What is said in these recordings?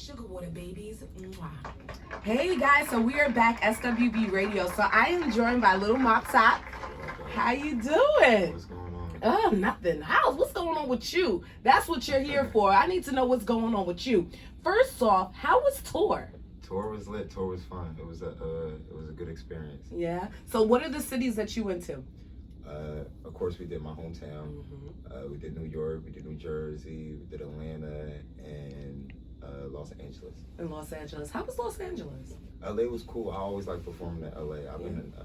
Sugar water, babies. Mwah. Hey guys, so we are back SWB Radio. So I am joined by Lil Mop. How you doing? What's going on? Oh, nothing. What's going on with you? That's what you're here for. I need to know what's going on with you. First off, how was tour? Tour was lit. Tour was fun. It was a good experience. Yeah. So what are the cities that you went to? Of course, we did my hometown. We did New York. We did New Jersey. We did Atlanta and Los Angeles. In Los Angeles. How was Los Angeles? LA was cool. I always like performing in LA.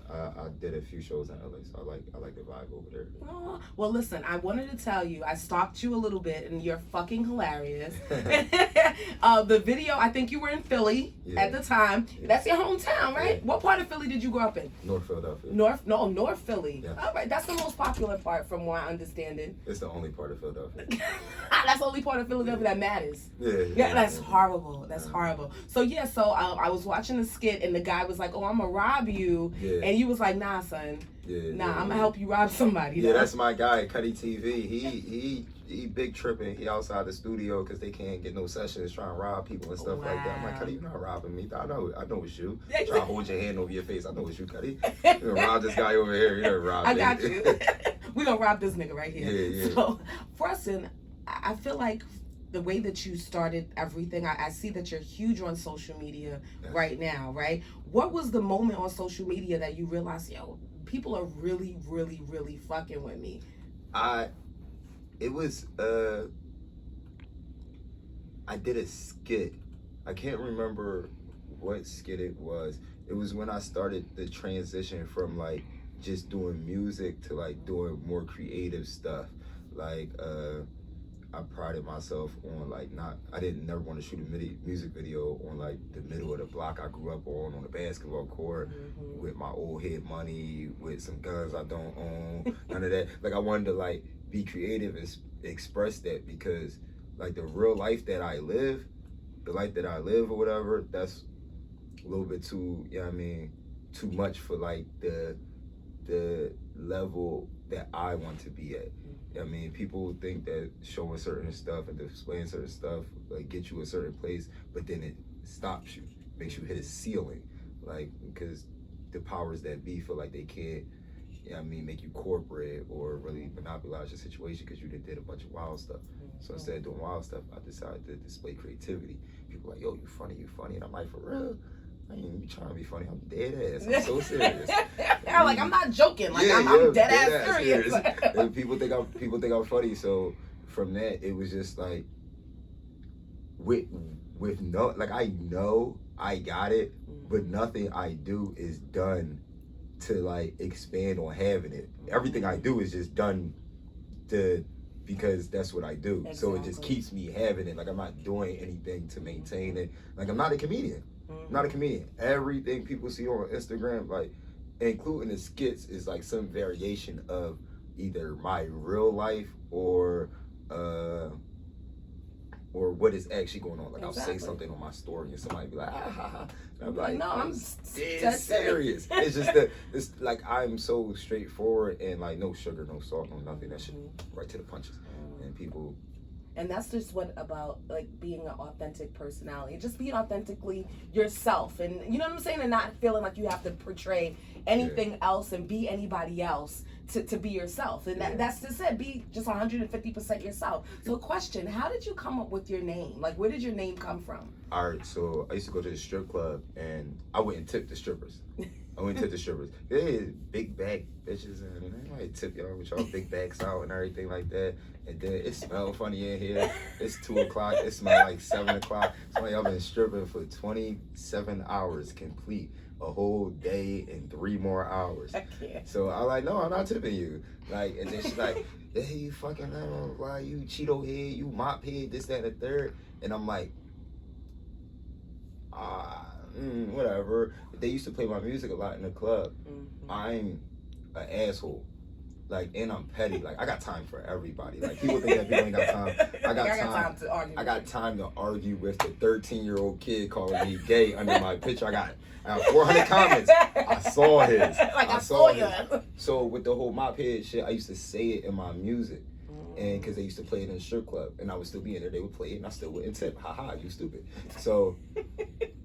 I did a few shows in LA, so I like the vibe over there. Oh, well, listen, I wanted to tell you, I stalked you a little bit, and you're fucking hilarious. The video, I think you were in Philly at the time. Yeah. That's your hometown, right? Yeah. What part of Philly did you grow up in? North Philadelphia. North Philly. Yeah. All right, that's the most popular part, from what I understand it. It's the only part of Philadelphia. That's the only part of Philadelphia that matters. Yeah, that's horrible. That's horrible. So I was watching the skit, and the guy was like, "Oh, I'm gonna rob you," and you was like, "Nah, son. I'm gonna help you rob somebody." Yeah, that's my guy, Cuddy TV. He big tripping. He outside the studio because they can't get no sessions, trying to rob people and stuff like that. I'm like, Cuddy, you're not robbing me. I know it's you. Trying to hold your hand over your face. I know it's you, Cuddy. You're gonna rob this guy over here. You're gonna rob me. I got you. We gonna rob this nigga right here. Yeah. So, Preston, I feel like the way that you started everything, I see that you're huge on social media right now, right? What was the moment on social media that you realized, yo, people are really, really, really fucking with me? I did a skit. I can't remember what skit it was. It was when I started the transition from like just doing music to like doing more creative stuff. Like I prided myself on like I didn't never want to shoot a music video on like the middle of the block I grew up on the basketball court with my old head money, with some guns I don't own, none of that. Like I wanted to like be creative and express that, because like the real life that I live, or whatever, that's a little bit too, too much for like the level that I want to be at. People think that showing certain stuff and displaying certain stuff like get you a certain place, but then it stops you, makes you hit a ceiling, like because the powers that be feel like they can't, make you corporate or really monopolize your situation because you did a bunch of wild stuff. So instead of doing wild stuff, I decided to display creativity. People are like, yo, you funny, and I'm like, for real? I ain't even trying to be funny. I'm dead ass. I'm so serious. Like I'm not joking. Like I'm dead ass serious. And people think I'm funny. So from that, it was just like with no, like I know I got it, but nothing I do is done to like expand on having it. Everything I do is just done because that's what I do. Exactly. So it just keeps me having it. Like I'm not doing anything to maintain it. Like I'm not a comedian. Not a comedian. Everything people see on Instagram, like including the skits, is like some variation of either my real life or what is actually going on. Like I'll say something on my story and somebody be like, ha ha ha. And I'm like, no, I'm dead serious. It's just it's like I'm so straightforward and like no sugar, no salt, no nothing. That shit right to the punches. And people. And that's just what about like being an authentic personality, just being authentically yourself, and you know what I'm saying, and not feeling like you have to portray anything else and be anybody else to be yourself. And that's just it. Be just 150% yourself. So question, how did you come up with your name? Like where did your name come from? All right, so I used to go to the strip club and I went and tipped the strippers. They big bag bitches, and they might tip y'all with y'all big bags out and everything like that. And then it smelled funny in here. It's 2 o'clock. It smelled like 7 o'clock. So y'all been stripping for 27 hours complete, a whole day and 3 more hours. So I'm like, no, I'm not tipping you. Like, and then she's like, hey, you fucking why you Cheeto head, you mop head, this, that, and the third. And I'm like, whatever. They used to play my music a lot in the club. I'm an asshole. Like, and I'm petty. Like, I got time for everybody. Like, people think that people ain't got time. I got time to argue with the 13-year-old kid calling me gay under my picture. I got 400 comments. I saw his. Like, I saw you. So with the whole mop head shit, I used to say it in my music. And because they used to play it in a strip club, and I would still be in there, they would play it, and I still wouldn't tip. Haha, you stupid. So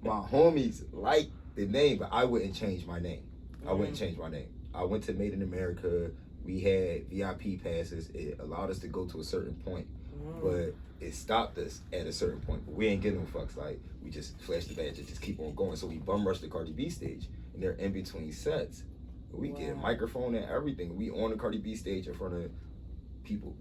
my homies liked the name, but I wouldn't change my name. I wouldn't change my name. I went to Made in America. We had VIP passes. It allowed us to go to a certain point, but it stopped us at a certain point. But we ain't getting no fucks. Like, we just flashed the badge and just keep on going. So we bum rushed the Cardi B stage, and they're in between sets. We get a microphone and everything. We on the Cardi B stage in front of people,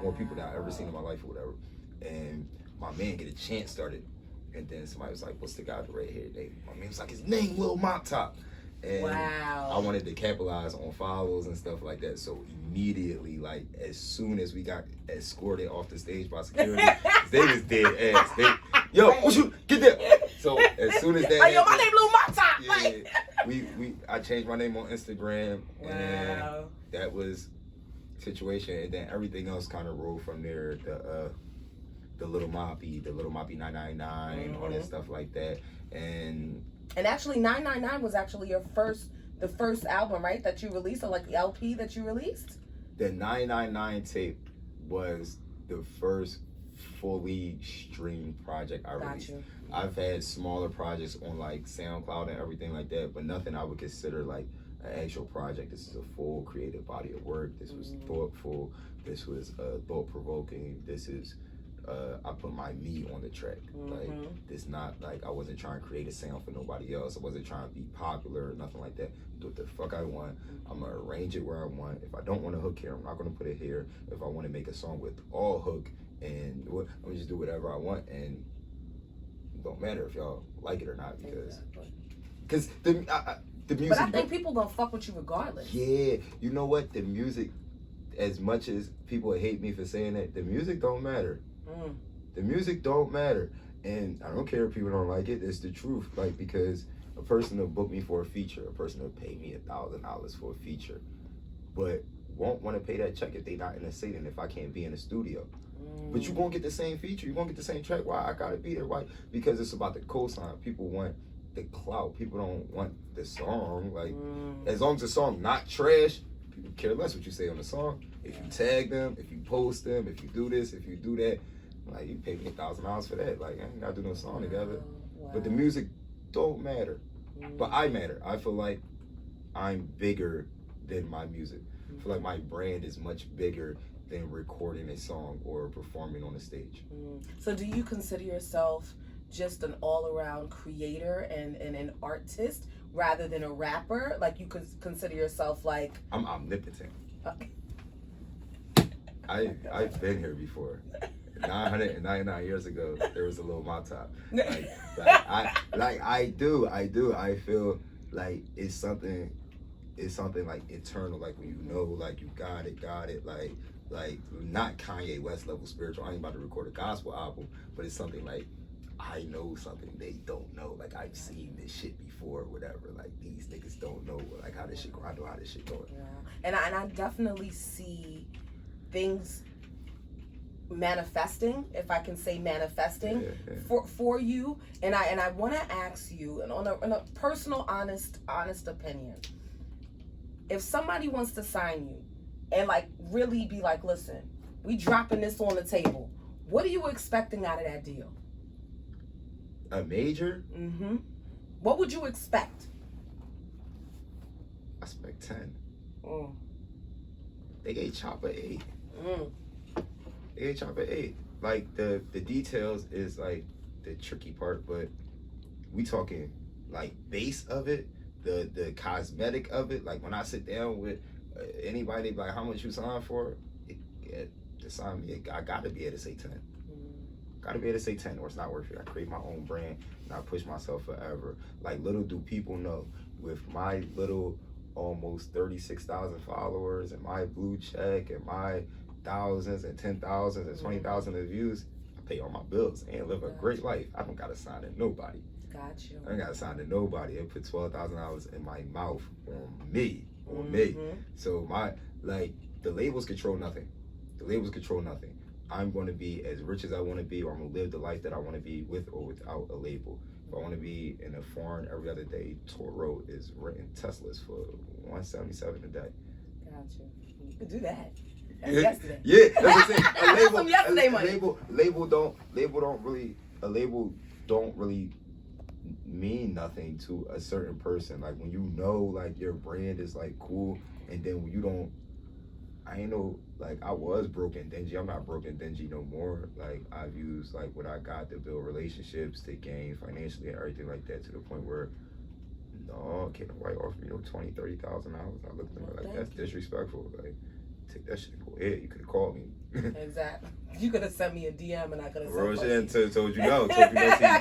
more people that I've ever seen in my life or whatever. And my man get a chant started, and then somebody was like, "What's the guy with the red hair name?" My man was like, "His name Lil Mop Top." And I wanted to capitalize on follows and stuff like that. So immediately, like, as soon as we got escorted off the stage by security, they was dead ass. Yo, what you get there? So as soon as that, like, yo, my name Lil Mop Top. Yeah, I changed my name on Instagram, and that was situation, and then everything else kind of rolled from there. The Lil Moppy 999, all that stuff like that, and actually 999 was actually the first album, right, that you released, or like the LP that you released. The 999 tape was the first fully streamed project I released. I've had smaller projects on like SoundCloud and everything like that, but nothing I would consider like an actual project. This is a full creative body of work. This was thoughtful. This was thought-provoking. This is I put my me on the track. Like, it's not like I wasn't trying to create a sound for nobody else. I wasn't trying to be popular or nothing like that. Do what the fuck I want. I'm gonna arrange it where I want. If I don't want a hook here, I'm not gonna put it here. If I want to make a song with all hook and I'm gonna just do whatever I want, and it don't matter if y'all like it or not, because the music. But I think people gonna fuck with you regardless. Yeah, you know what? The music, as much as people hate me for saying that, the music don't matter. The music don't matter, and I don't care if people don't like it. It's the truth. Like, because a person will book me for a feature, a person will pay me $1,000 for a feature, but won't want to pay that check if they not in the city and if I can't be in the studio. But you won't get the same feature. You won't get the same track. Why? I gotta be there. Why? Because it's about the cosign. People want the clout. People don't want the song. Like, as long as the song not trash, people care less what you say on the song. If you tag them, if you post them, if you do this, if you do that, like, you pay me $1,000 for that. Like, I ain't gotta do no song together. But the music don't matter. But I matter. I feel like I'm bigger than my music. I feel like my brand is much bigger than recording a song or performing on a stage. So do you consider yourself just an all-around creator and an artist rather than a rapper? Like, you could consider yourself like... I'm omnipotent. I've been here before. 999 years ago, there was a Lil Mop Top. I feel like it's something like eternal. Like, when you know, like, you got it. Like not Kanye West level spiritual. I ain't about to record a gospel album, but it's something like, I know something they don't know. Like, I've seen this shit before, whatever. Like, these niggas don't know, like, how this shit go. I know how this shit going. And I definitely see things manifesting, if I can say manifesting, for you. And I want to ask you, and on a personal, honest opinion, if somebody wants to sign you and like really be like, listen, we dropping this on the table, what are you expecting out of that deal? A major? What would you expect? I expect 10. They gave Chopper 8. They gave Chopper 8. Like, the details is like the tricky part, but we talking like base of it, the cosmetic of it. Like, when I sit down with anybody, like, how much you sign for? To sign me, I gotta be able to say 10. Gotta be able to say 10, or it's not worth it. I create my own brand and I push myself forever. Like, little do people know, with my little almost 36,000 followers and my blue check and my thousands and 10,000s and 20,000 of views, I pay all my bills and live a great life. I don't gotta sign to nobody. Got you. I ain't gotta sign to nobody. They put $12,000 in my mouth on me. So the labels control nothing. I'm going to be as rich as I want to be, or I'm going to live the life that I want to be with or without a label. If I want to be in a foreign every other day tour road, is renting Teslas for $177 a day. Gotcha. You could do that. Yesterday. Yeah, that's what I'm saying. A label, Some yesterday money. label don't really mean nothing to a certain person. Like when you know like your brand is like cool, and then when you don't, I ain't know, like I was broke and dingy. I'm not broke and dingy no more. Like I've used like what I got to build relationships, to gain financially and everything like that, to the point where no, can't nobody offer me no $20,000, $30,000. I looked at them like that's disrespectful. Like take that shit and go ahead. You could have called me. Exactly. You could have sent me a DM and I could have said Real fuck shit you. and told you no. I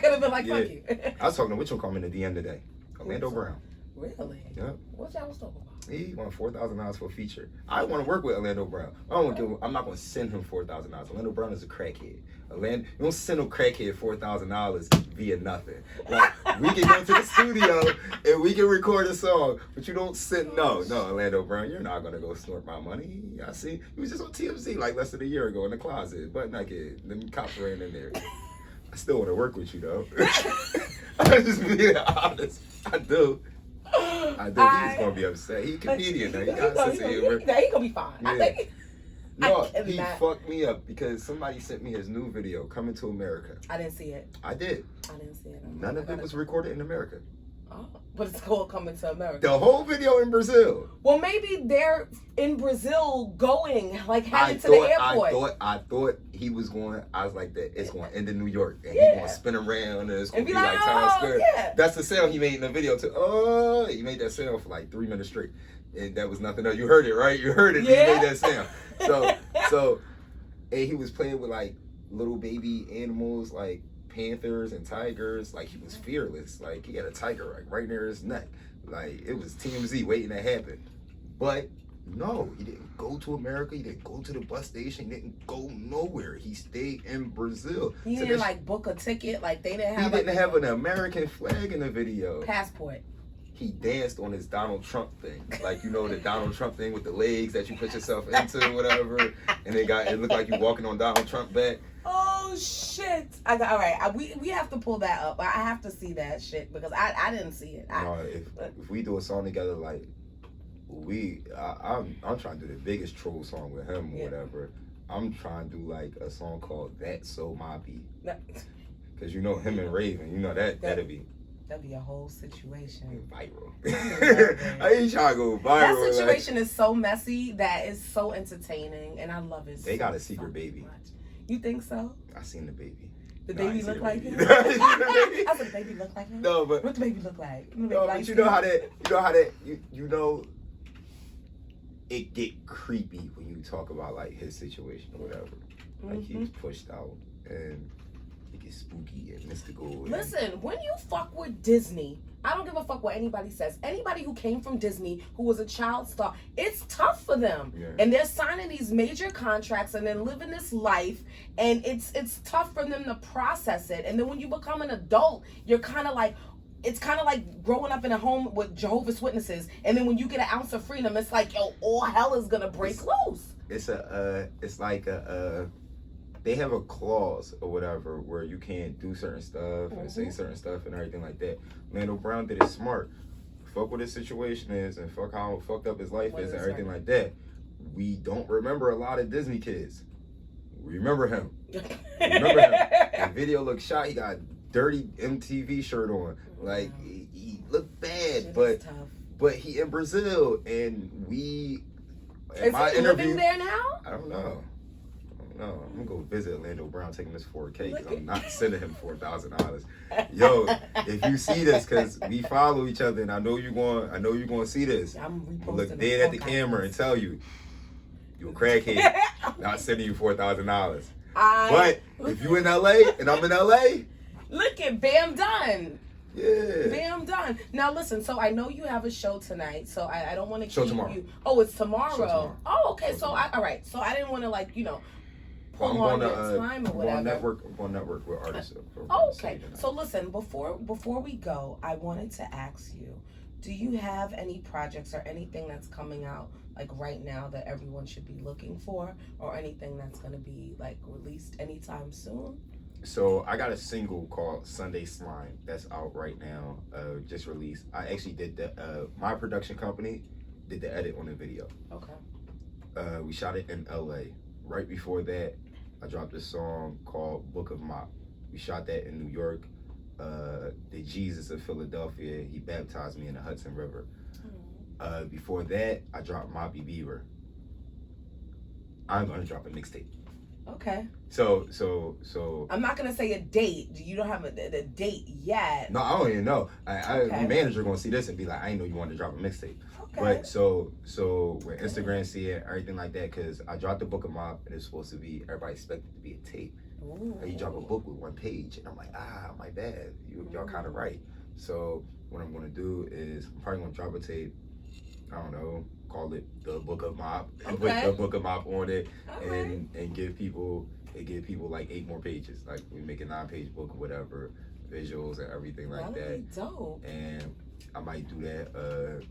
could have been like, Yeah. fuck you. I was talking to which one called me in the DM today. Orlando Brown. Really? Yep. What y'all was talking about? He won $4,000 for a feature. I want to work with Orlando Brown. I'm not going to send him $4,000. Orlando Brown is a crackhead. You don't send no crackhead $4,000 via nothing. Like we can go to the studio and we can record a song, but you don't send no Orlando Brown. You're not gonna go snort my money. I see. He was just on TMZ like less than a year ago in the closet, butt naked. Them cops ran in there. I still want to work with you though. I'm just being honest. I do. He's gonna be upset. He a comedian now. He got a sense of humor. He gonna be fine. Yeah. I think. No, he fucked me up because somebody sent me his new video, Coming to America. I didn't see it. I did. I didn't see it. None of it was recorded in America. Oh, but it's called Coming to America. The whole video in Brazil. Well, maybe they're in Brazil going, like headed to the airport. I thought he was going, I was like, it's going to end in New York. And Yeah. he's going to spin around and it's going to be like Times Square. Yeah. That's the sound he made in the video too. Oh, he made that sound for like 3 minutes straight. And that was nothing else. You heard it, right? You heard it. Yeah. He made that sound. So, and he was playing with like little baby animals, like panthers and tigers. Like he was fearless. Like he had a tiger right near his neck. Like it was TMZ waiting to happen. But no, he didn't go to America. He didn't go to the bus station. He didn't go nowhere. He stayed in Brazil. He didn't like book a ticket. Like they didn't have. He didn't have an American flag in the video. Passport. He danced on his Donald Trump thing. Like, you know, the Donald Trump thing with the legs that you put yourself into or whatever. And it looked like you walking on Donald Trump back. Oh, shit. All right. We have to pull that up. I have to see that shit because I didn't see it. If we do a song together, like, I'm trying to do the biggest troll song with him or whatever. I'm trying to do, like, a song called That's So My Beat. Because, you know, him and Raven, you know, that'd be... That'd be a whole situation. Viral. I ain't trying to go viral. That situation is so messy that is so entertaining, and I love it. They got a secret baby. Much. You think so? I seen the baby. The baby look like him? I said the baby look like him? No, but what the baby look like? No, but you know how that it get creepy when you talk about like his situation or whatever. Like he was pushed out and it gets spooky and mystical. Listen, when you fuck with Disney, I don't give a fuck what anybody says. Anybody who came from Disney, who was a child star, it's tough for them. Yeah. And they're signing these major contracts and then living this life, and it's tough for them to process it. And then when you become an adult, you're kind of like, it's kind of like growing up in a home with Jehovah's Witnesses, and then when you get an ounce of freedom, it's like, yo, all hell is gonna break loose. It's like they have a clause or whatever where you can't do certain stuff and say certain stuff and everything like that. Orlando Brown did it smart. Fuck what his situation is and fuck how fucked up his life is and everything like that. We don't remember a lot of Disney kids. We remember him. The video looked shot. He got dirty MTV shirt on. Like he looked bad, but he in Brazil and we. Is he living there now? I don't know. No, I'm gonna go visit Orlando Brown, taking this 4K because I'm not sending him $4,000. Yo, if you see this, because we follow each other, and I know you're going to see this. I'm look dead at the camera and tell you, you a crackhead, not sending you $4,000. But if you in LA and I'm in LA, look at Bam done. Yeah. Bam done. Now listen, so I know you have a show tonight, so I don't want to keep tomorrow. You. Oh, it's tomorrow. Tomorrow. Oh, okay. Show so tomorrow. all right. So I didn't want to pull I'm on going your to time or whatever. I'm going network with artists. Okay. So listen, before we go, I wanted to ask you, do you have any projects or anything that's coming out like right now that everyone should be looking for, or anything that's going to be like released anytime soon? So I got a single called Sunday Slime that's out right now, just released. I actually did my production company did the edit on the video. Okay. We shot it in LA. Right before that, I dropped a song called Book of Mop. We shot that in New York. The Jesus of Philadelphia, he baptized me in the Hudson River. Before that, I dropped Moppy Beaver. I'm gonna drop a mixtape. Okay. So I'm not gonna say a date. You don't have a date yet. No, I don't even know. Okay. My manager gonna see this and be like, I didn't know you wanted to drop a mixtape. Okay. But so when Instagram see it, everything like that, because I dropped the Book of Mop and it's supposed to be, everybody expected it to be a tape. Ooh. And you drop a book with one page, and I'm like, my bad. Y'all kind of right. So what I'm gonna do is I'm probably gonna drop a tape. I don't know, call it the Book of Mop, and put the Book of Mop on it, and give people like 8 more pages. Like we make a 9-page book or whatever, visuals and everything like that. Be dope. And I might do that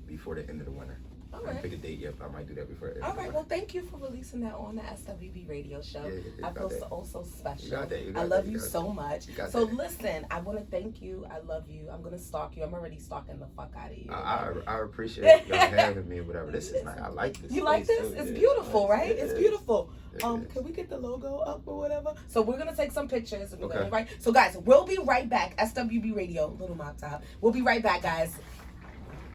before the end of the winter. All I right. didn't pick a date yet, but I might do that before the end All of the right. winter. Well, thank you for releasing that on the SWB radio show. Yeah, I feel so special. You got that. I love you so much. So that. listen, I want to thank you. I love you. I'm gonna stalk you. I'm already stalking the fuck out of you. I appreciate y'all having me or whatever. This is nice. I like this. You like this? Too. It's Yeah, beautiful, nice. right? It It's is. beautiful. It is. Can we get the logo up or whatever? So we're gonna take some pictures. And we're Okay. gonna write. So guys, we'll be right back. SWB Radio, Little Mop Top. We'll be right back, guys.